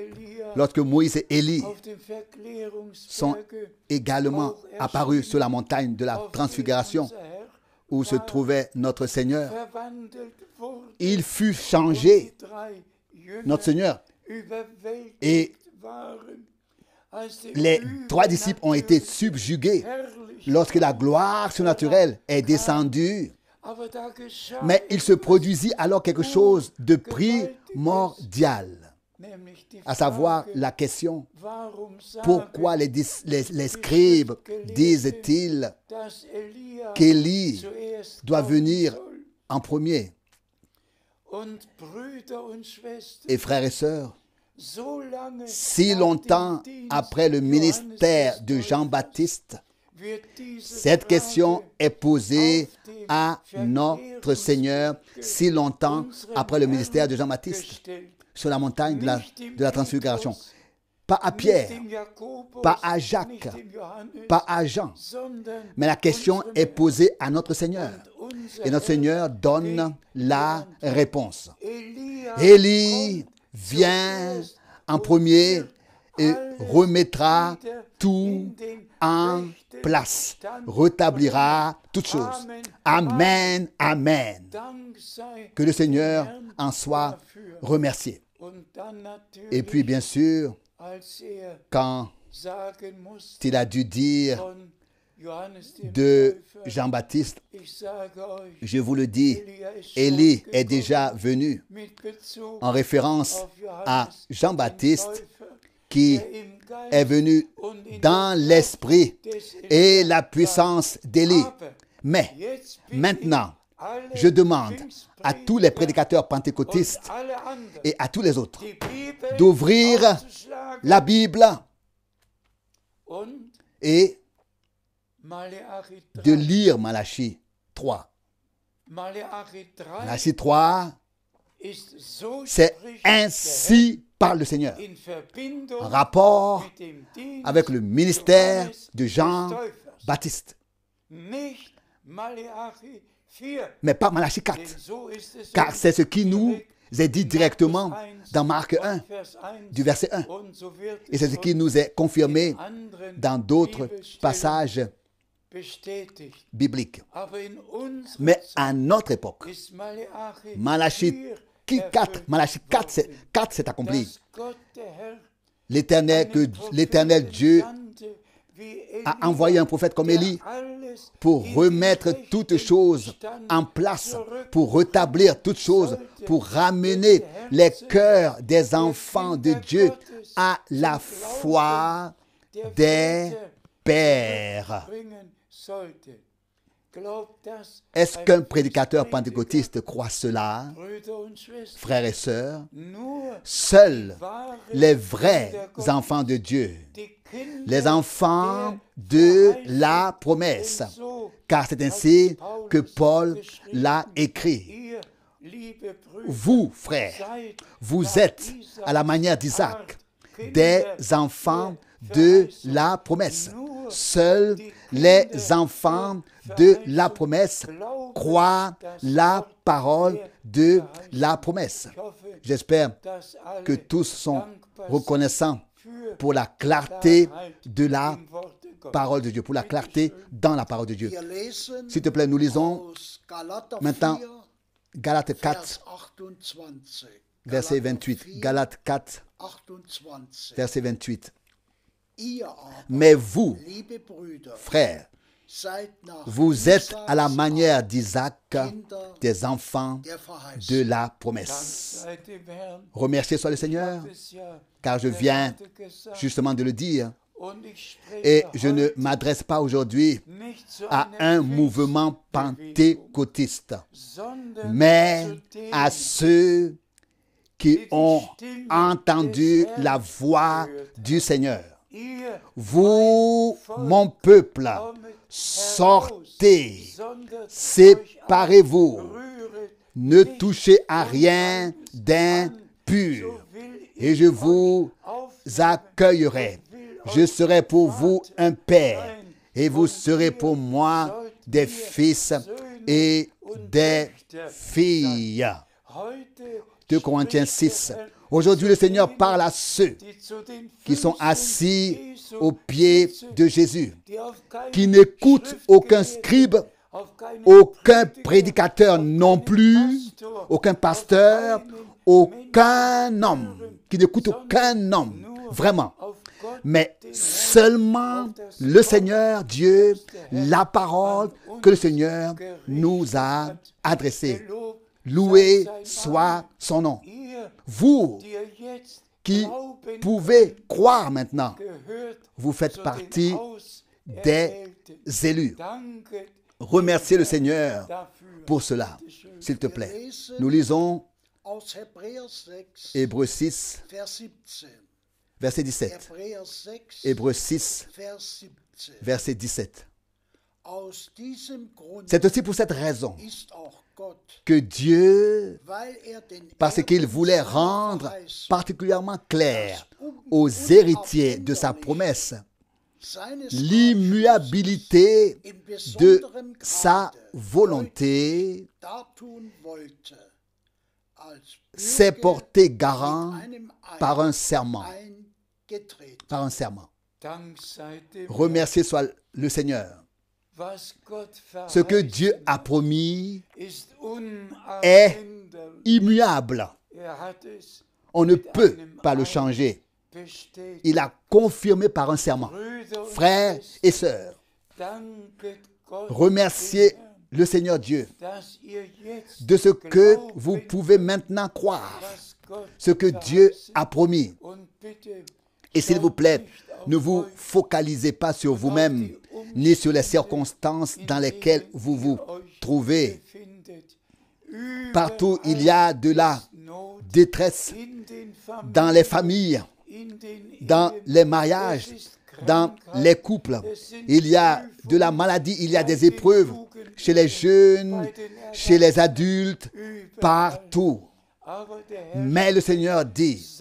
lorsque Moïse et Élie sont également apparus sur la montagne de la transfiguration où se trouvait notre Seigneur. Il fut changé, notre Seigneur, et les 3 disciples ont été subjugués lorsque la gloire surnaturelle est descendue. Mais il se produisit alors quelque chose de primordial, à savoir la question, pourquoi les scribes disent-ils qu'Élie doit venir en premier? Et frères et sœurs, si longtemps après le ministère de Jean-Baptiste, cette question est posée à notre Seigneur si longtemps après le ministère de Jean-Baptiste sur la montagne de la transfiguration. Pas à Pierre, pas à Jacques, pas à Jean, mais la question est posée à notre Seigneur. Et notre Seigneur donne la réponse. Élie vient en premier et remettra tout en place, rétablira toutes choses. Amen, amen. Que le Seigneur en soit remercié. Et puis bien sûr, quand il a dû dire de Jean-Baptiste, je vous le dis, Élie est déjà venu, en référence à Jean-Baptiste qui est venu dans l'esprit et la puissance d'Élie. Mais maintenant, je demande à tous les prédicateurs pentecôtistes et à tous les autres d'ouvrir la Bible et de lire Malachie 3. Malachie 3, c'est ainsi parle le Seigneur, en rapport avec le ministère de Jean-Baptiste. Mais pas Malachie 4, car c'est ce qui nous est dit directement dans Marc 1, du verset 1. Et c'est ce qui nous est confirmé dans d'autres passages bibliques. Mais à notre époque, Malachie 4 s'est accompli. L'Éternel Dieu a envoyé un prophète comme Élie pour remettre toutes choses en place, pour rétablir toutes choses, pour ramener les cœurs des enfants de Dieu à la foi des pères. Est-ce qu'un prédicateur pentecôtiste croit cela? Frères et sœurs, seuls les vrais enfants de Dieu, les enfants de la promesse, car c'est ainsi que Paul l'a écrit. Vous, frères, vous êtes, à la manière d'Isaac, des enfants de la promesse. Seuls les enfants de la promesse croient la parole de la promesse. J'espère que tous sont reconnaissants pour la clarté de la parole de Dieu, pour la clarté dans la parole de Dieu. S'il te plaît, nous lisons maintenant Galates 4, verset 28. Galates 4, verset 28. Mais vous, frères, vous êtes à la manière d'Isaac, des enfants de la promesse. Remerciez soit le Seigneur, car je viens justement de le dire. Et je ne m'adresse pas aujourd'hui à un mouvement pentecôtiste, mais à ceux qui ont entendu la voix du Seigneur. Vous, mon peuple, sortez, séparez-vous, ne touchez à rien d'impur, et je vous accueillerai. Je serai pour vous un père, et vous serez pour moi des fils et des filles. 2 Corinthiens 6. Aujourd'hui, le Seigneur parle à ceux qui sont assis aux pieds de Jésus, qui n'écoutent aucun scribe, aucun prédicateur non plus, aucun pasteur, aucun homme, qui n'écoute aucun homme, vraiment, mais seulement le Seigneur Dieu, la parole que le Seigneur nous a adressée. Loué soit son nom. Vous qui pouvez croire maintenant, vous faites partie des élus. Remerciez le Seigneur pour cela, s'il te plaît. Nous lisons Hébreux 6, verset 17. Hébreux 6, verset 17. C'est aussi pour cette raison que Dieu, parce qu'il voulait rendre particulièrement clair aux héritiers de sa promesse l'immuabilité de sa volonté, s'est porté garant par un serment. Par un serment. Remercié soit le Seigneur. Ce que Dieu a promis est immuable. On ne peut pas le changer. Il a confirmé par un serment. Frères et sœurs, remerciez le Seigneur Dieu de ce que vous pouvez maintenant croire, ce que Dieu a promis. Et s'il vous plaît, ne vous focalisez pas sur vous-même, ni sur les circonstances dans lesquelles vous vous trouvez. Partout, il y a de la détresse dans les familles, dans les mariages, dans les couples. Il y a de la maladie, il y a des épreuves chez les jeunes, chez les adultes, partout. Mais le Seigneur dit,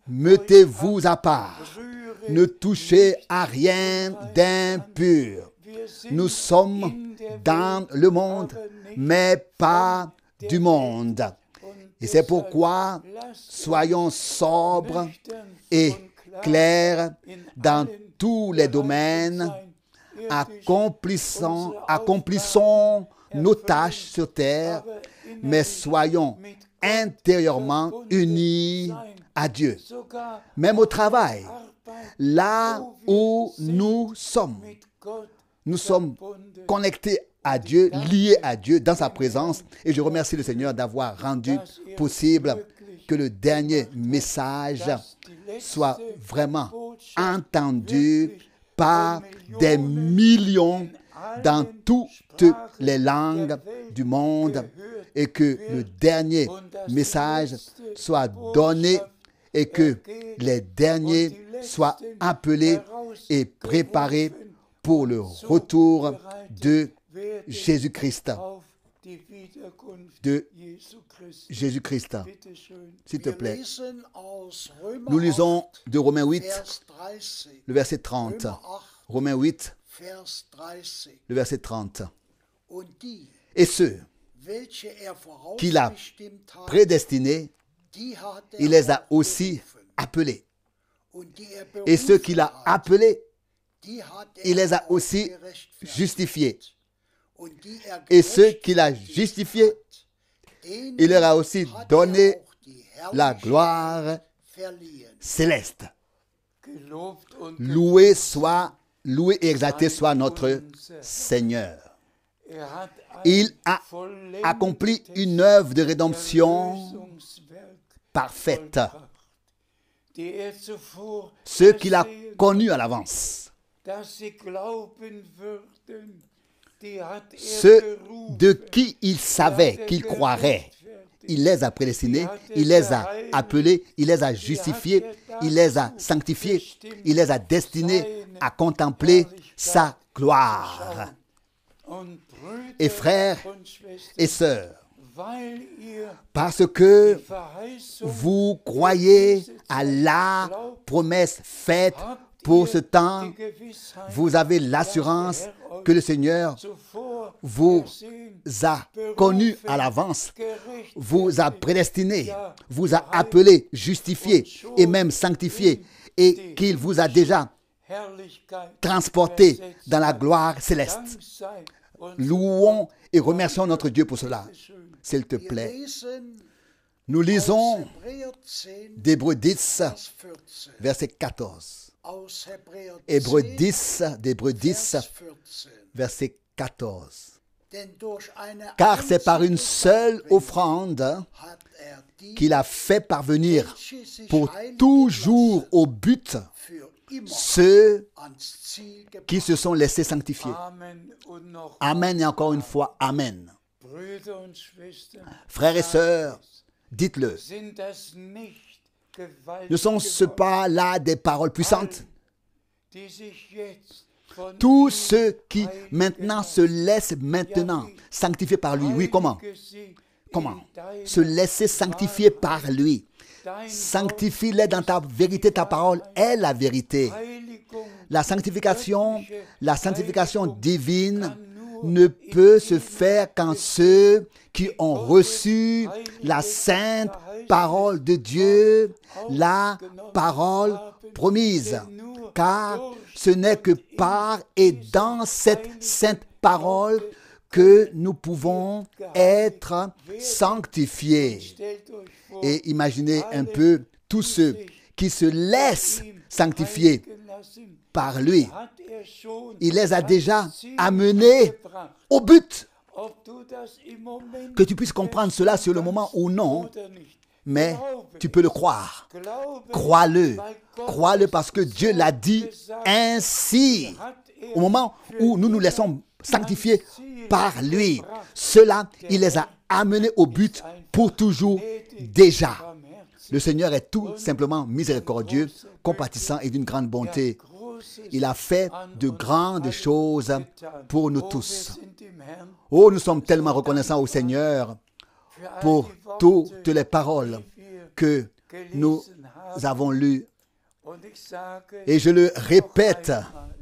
mettez-vous à part, ne touchez à rien d'impur. Nous sommes dans le monde, mais pas du monde. Et c'est pourquoi soyons sobres et clairs dans tous les domaines, accomplissons nos tâches sur terre, mais soyons intérieurement unis à Dieu. Même au travail, là où nous sommes.
mit Gott
Nous sommes
verbunden,
connectés à Dieu, liés à Dieu dans sa présence. Et je remercie le Seigneur d'avoir rendu possible que le dernier message
dass die letzte
soit vraiment
Botschaft
entendu
wirklich
par des millions dans toutes les langues du monde et que le dernier message soit donné et que les derniers soient appelés et préparés pour le retour de Jésus-Christ.
auf die Wiederkunft
De
Jesu Christi.
Jésus-Christ.
Bitte schön.
S'il te
Wir
plaît.
lesen aus Römer
Nous lisons
8,
de Romains 8,
Vers 30.
le verset 30.
Römer 8,
Romains 8,
Vers 30.
le verset 30.
Und die,
Et ceux
welche er
qu'il a
vorausbestimmt hat,
prédestinés,
die hat er
il les a
auch
aussi
berufen.
appelés.
Und die er
Et ceux qu'il a
berufen hat,
appelés,
die hat er
il les a
auch
aussi
gerechtfertigt.
justifiés.
Und die er
Et ceux qu'il a
gerechtfertigt
justifiés,
hat, denen
il leur a aussi
hat
donné
er auch die
la
Herrlichkeit
gloire
verliehen.
céleste.
Gelobt und
Loué et exalté soit notre Seigneur.
er hat
Il
ein
a
vollendetes
accompli une œuvre de rédemption
Erlösungswerk
parfaite.
vollbracht, die er zuvor
Ceux qu'il a
ersehen,
connus à l'avance.
dass sie glauben würden, die hat er
Ceux
berufen,
de qui il savait
die hat er
qu'ils croiraient.
gerechtfertigt,
Il les a prédestinés, il les a appelés, il les a justifiés, il les a sanctifiés, il les a destinés à contempler sa gloire.
und Brüder
Et frères
und Schwestern,
et sœurs,
weil ihr
parce que
die Verheißung
vous croyez à la promesse faite pour ce temps, vous avez l'assurance que le Seigneur vous a connu à l'avance, vous a prédestiné, vous a appelé, justifié et même sanctifié, et qu'il vous a déjà transporté dans la gloire céleste. Louons et remercions notre Dieu pour cela. S'il te
Wir
plaît,
lesen
nous lisons
aus Hebräer 10,
d'Hébreux 10,
Vers 14.
verset 14.
Aus Hebräer
Hébreux
10,
10, d'Hébreux 10,
Vers 14.
verset 14.
Denn durch eine
Car c'est par une
einzige
seule
Opferbringung
offrande
hat er die,
qu'il a fait parvenir
welche sich
pour
heiligen
toujours
lassen,
au but
für immer
ceux
ans Ziel gebracht.
qui se sont laissés sanctifier.
Amen und noch
Amen et encore une fois, Amen.
Brüder und Schwestern,
Frères et sœurs, dites-le.
sind das nicht gewaltige
Ne sont-ce pas là des paroles puissantes?
die sich jetzt von
Tous
ihm
ceux qui
heiligen
maintenant se laissent maintenant sanctifier par lui. Oui, comment?
heilige sie
Comment?
in deiner
Se laisser sanctifier par lui.
Dein
Sanctifie-les dans ta vérité, ta parole est la vérité.
Heiligung
La sanctification divine ne peut se faire qu'en ceux qui ont reçu la sainte parole de Dieu, la parole promise. Car ce n'est que par et dans cette sainte parole que nous pouvons être sanctifiés.
stellt euch vor,
Et imaginez un peu tous ceux qui se laissent sanctifier
gelassen,
par lui.
hat schon
Il les a déjà
ans Ziel
amenés
gebracht.
au but.
Ob du das im Moment
Que tu puisses comprendre cela sur le moment ou non,
oder nicht.
mais tu peux le croire.
Glaube,
Crois-le.
weil Gott
Crois-le parce que Dieu l'a dit ainsi.
hat
Au moment où nous nous laissons sanctifier par lui, cela, il les a amenés au but pour toujours déjà.
barmherzig,
Le Seigneur est tout simplement miséricordieux, compatissant et d'une grande bonté.
Großes
Il a fait de grandes choses pour nous
wir
tous.
sind dem Herrn
Oh, nous sommes tellement reconnaissants au Seigneur
für all
pour
die Worte,
toutes les paroles
die wir
que nous
gelesen haben.
avons lues.
Und ich sage
Et je le répète,
noch einmal,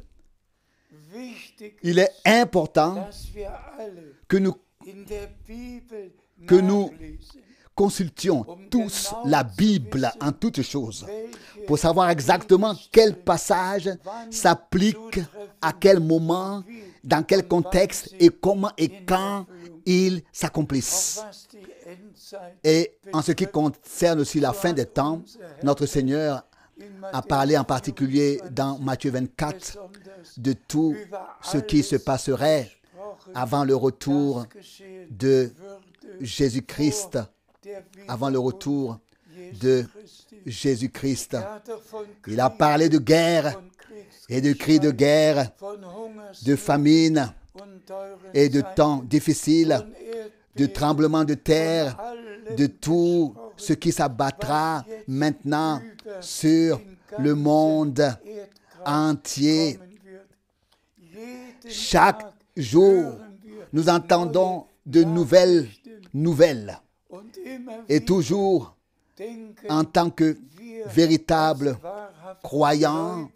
wichtig
il est important
dass wir alle
que nous
in der Bibel
que nous
nachlesen,
consultions tous la Bible en toutes choses
welche
pour savoir exactement quel passage s'applique à quel moment, dans quel contexte et comment et quand ils s'accomplissent.
was die Endzeit
Et en ce qui concerne aussi la fin des temps, notre Seigneur a parlé en particulier dans Matthieu 24 de tout ce qui se passerait avant le retour de Jésus-Christ, avant le retour de Jésus-Christ. Il a parlé de guerre et de cris de guerre, de famine et de temps difficiles, de tremblements de terre, de tout ce qui s'abattra maintenant sur le monde entier. Chaque jour, nous entendons de nouvelles nouvelles. Et toujours, en tant que véritables croyants,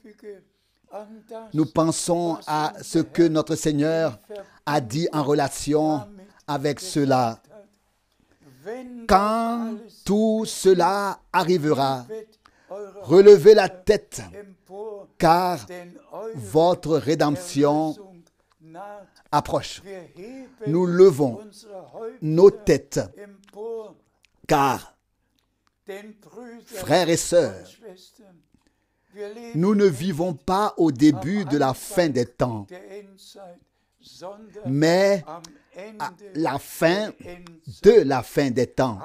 nous pensons à ce que notre Seigneur a dit en relation avec cela. Quand tout cela arrivera, relevez la tête, car votre rédemption approche. Nous levons nos têtes, car, frères et sœurs, nous ne vivons pas au début de la fin des temps, mais à la fin de la fin des temps.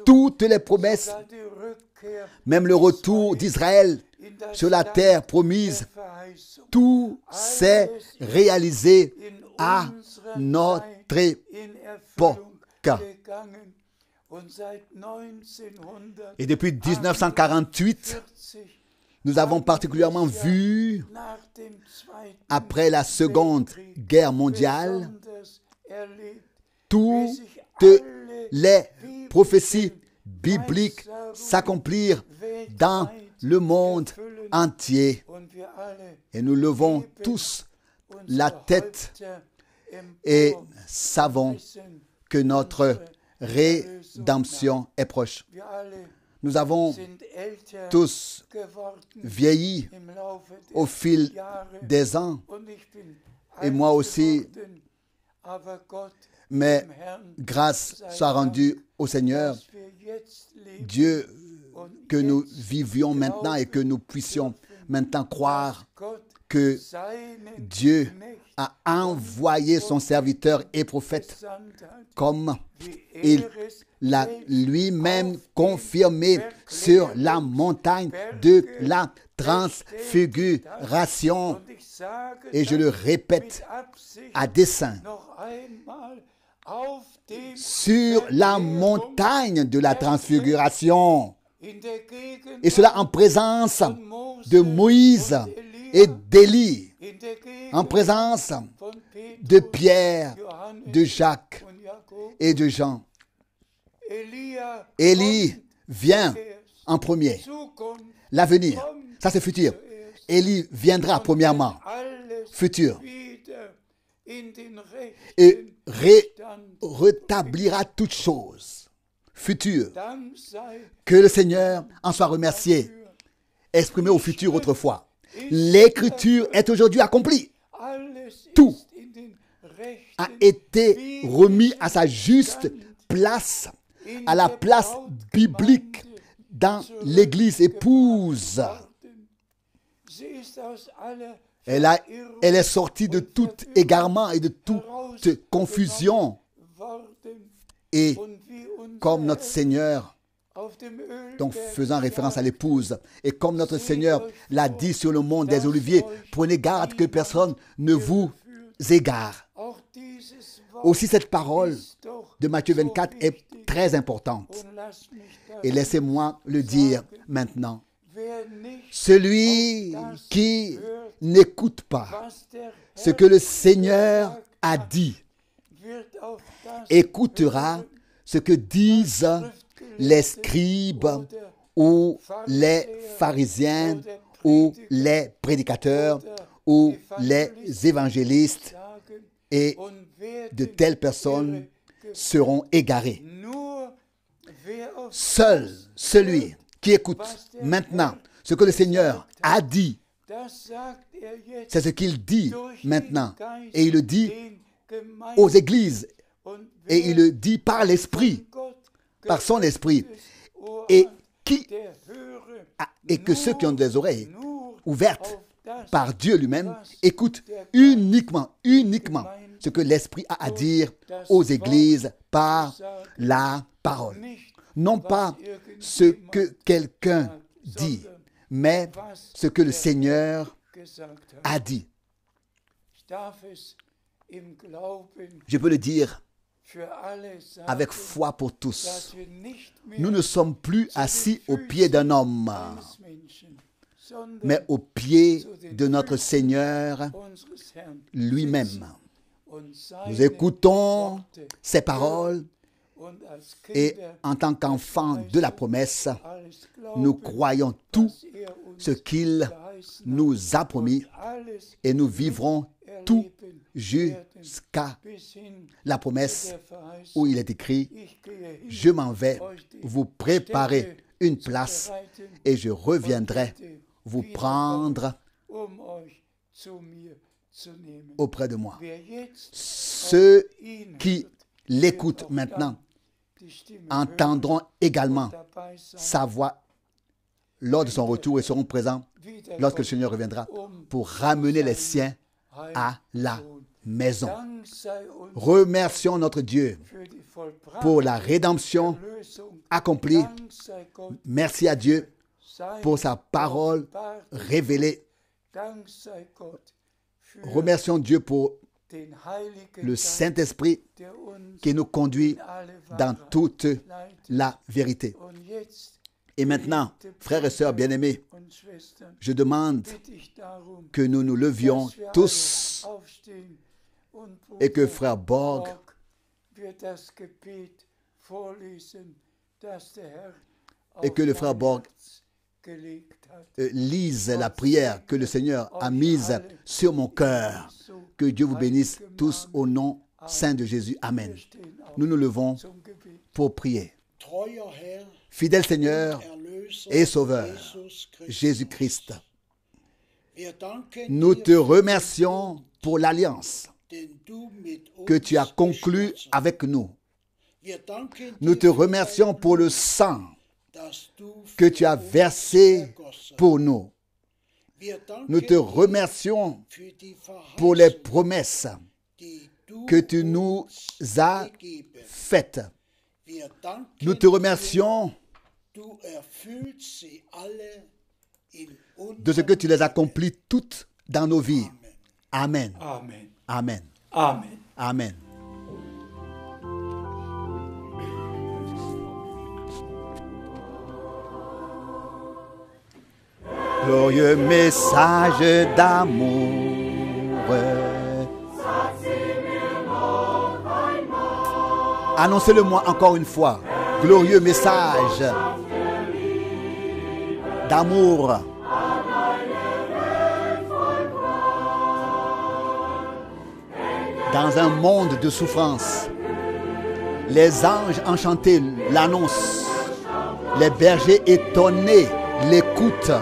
Toutes les promesses, même le retour d'Israël sur la terre promise, tout s'est réalisé à notre époque. Et depuis 1948, nous avons particulièrement vu, après la Seconde Guerre mondiale, toutes les prophéties bibliques s'accomplir dans le monde entier. Et nous levons tous la tête et savons que notre rédemption est proche. Nous avons tous vieilli au fil des ans, et moi aussi, mais grâce soit rendue au Seigneur, Dieu, que nous vivions maintenant et que nous puissions maintenant croire que Dieu a envoyé son serviteur et prophète comme il l'a lui-même confirmé sur la montagne de la transfiguration. Et je le répète à dessein, sur la montagne de la transfiguration, et cela en présence de Moïse et d'Élie, en présence de Pierre, de Jacques et de Jean. Élie vient en premier. L'avenir, ça c'est futur. Élie viendra premièrement, futur, et rétablira toutes choses, futur. Que le Seigneur en soit remercié, exprimé au futur autrefois. L'écriture est aujourd'hui accomplie. Tout a été remis à sa juste place, à la place biblique dans l'Église épouse. Elle est sortie de tout égarement et de toute confusion. Et comme notre Seigneur, donc faisant référence à l'épouse, et comme notre Seigneur l'a dit sur le mont des Oliviers, prenez garde que personne ne vous égare. Aussi cette parole de Matthieu 24 est très importante. Et laissez-moi le dire maintenant. Celui qui n'écoute pas ce que le Seigneur a dit, écoutera ce que disent les scribes ou les pharisiens ou les prédicateurs ou les évangélistes, et de telles personnes seront égarées. Seul celui qui écoute maintenant ce que le Seigneur a dit, c'est ce qu'il dit maintenant, et il le dit aux églises, et il le dit par l'Esprit, par son Esprit. Et qui et que ceux qui ont des oreilles ouvertes par Dieu lui-même écoutent uniquement ce que l'Esprit a à dire aux églises par la parole. Non pas ce que quelqu'un dit, mais ce que le Seigneur a dit. Je peux le dire avec foi pour tous. Nous ne sommes plus assis aux pieds d'un homme, mais aux pieds de notre Seigneur lui-même. Nous écoutons ses paroles et en tant qu'enfants de la promesse, nous croyons tout ce qu'il nous a promis et nous vivrons tout jusqu'à la promesse où il est écrit « Je m'en vais vous préparer une place et je reviendrai vous prendre auprès de moi. » Ceux qui l'écoutent maintenant entendront également sa voix lors de son retour et seront présents lorsque le Seigneur reviendra pour ramener les siens à la maison. Remercions notre Dieu pour la rédemption accomplie. Merci à Dieu pour sa parole révélée. Remercions Dieu pour le Saint-Esprit qui nous conduit dans toute la vérité. Et maintenant, frères et sœurs bien-aimés, je demande que nous nous levions tous et que frère Borg et que le frère Borg lise la prière que le Seigneur a mise sur mon cœur. Que Dieu vous bénisse tous au nom saint de Jésus. Amen. Nous nous levons pour prier. Fidèle Seigneur et Sauveur, Jésus-Christ, nous te remercions pour l'alliance que tu as conclue avec nous. Nous te remercions pour le sang que tu as versé pour nous. Nous te remercions pour les promesses que tu nous as faites. Nous te remercions de ce que tu les accomplis toutes dans nos vies. Amen.
Amen.
Amen.
Amen.
Amen. Glorieux message d'amour. Annoncez-le-moi encore une fois. Glorieux message d'amour. Dans un monde de souffrance, les anges enchantés l'annoncent. Les bergers étonnés l'écoutent.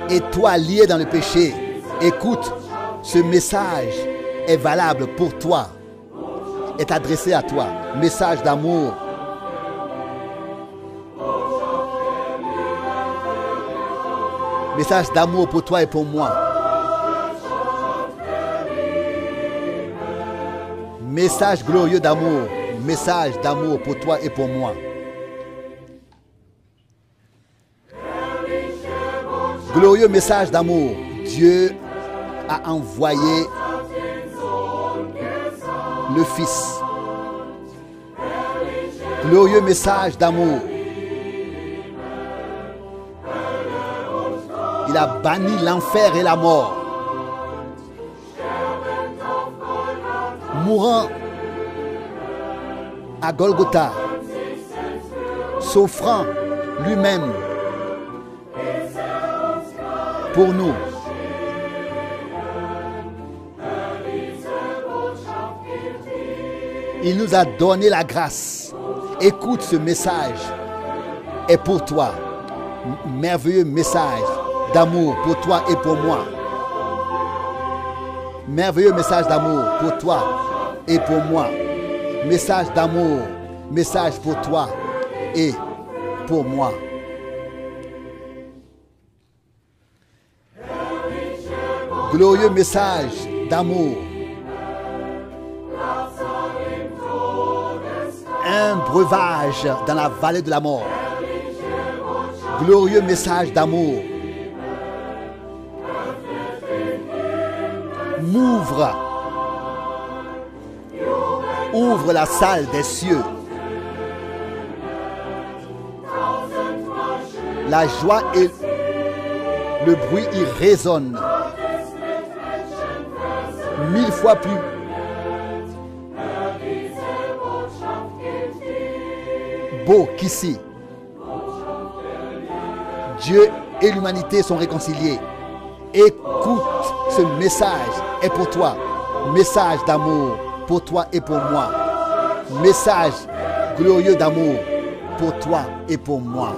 Et toi, lié dans le péché, écoute, ce message est valable pour toi, est adressé à toi. Message d'amour. Message d'amour pour toi et pour moi. Message glorieux d'amour. Message d'amour pour toi et pour moi. Glorieux message d'amour. Dieu a envoyé le Fils. Glorieux message d'amour. Il a banni l'enfer et la mort. Mourant à Golgotha, s'offrant lui-même pour nous. Il nous a donné la grâce. Écoute, ce message est pour toi. Merveilleux message d'amour pour toi et pour moi. Merveilleux message d'amour pour toi et pour moi. Message d'amour message pour toi et pour moi. Glorieux message d'amour. Un breuvage dans la vallée de la mort. Glorieux message d'amour. Ouvre la salle des cieux. La joie et le bruit y résonnent 1000 fois plus beau qu'ici. Dieu et l'humanité sont réconciliés. Écoute, ce message est pour toi. Message d'amour pour toi et pour moi. Message glorieux d'amour pour toi et pour moi.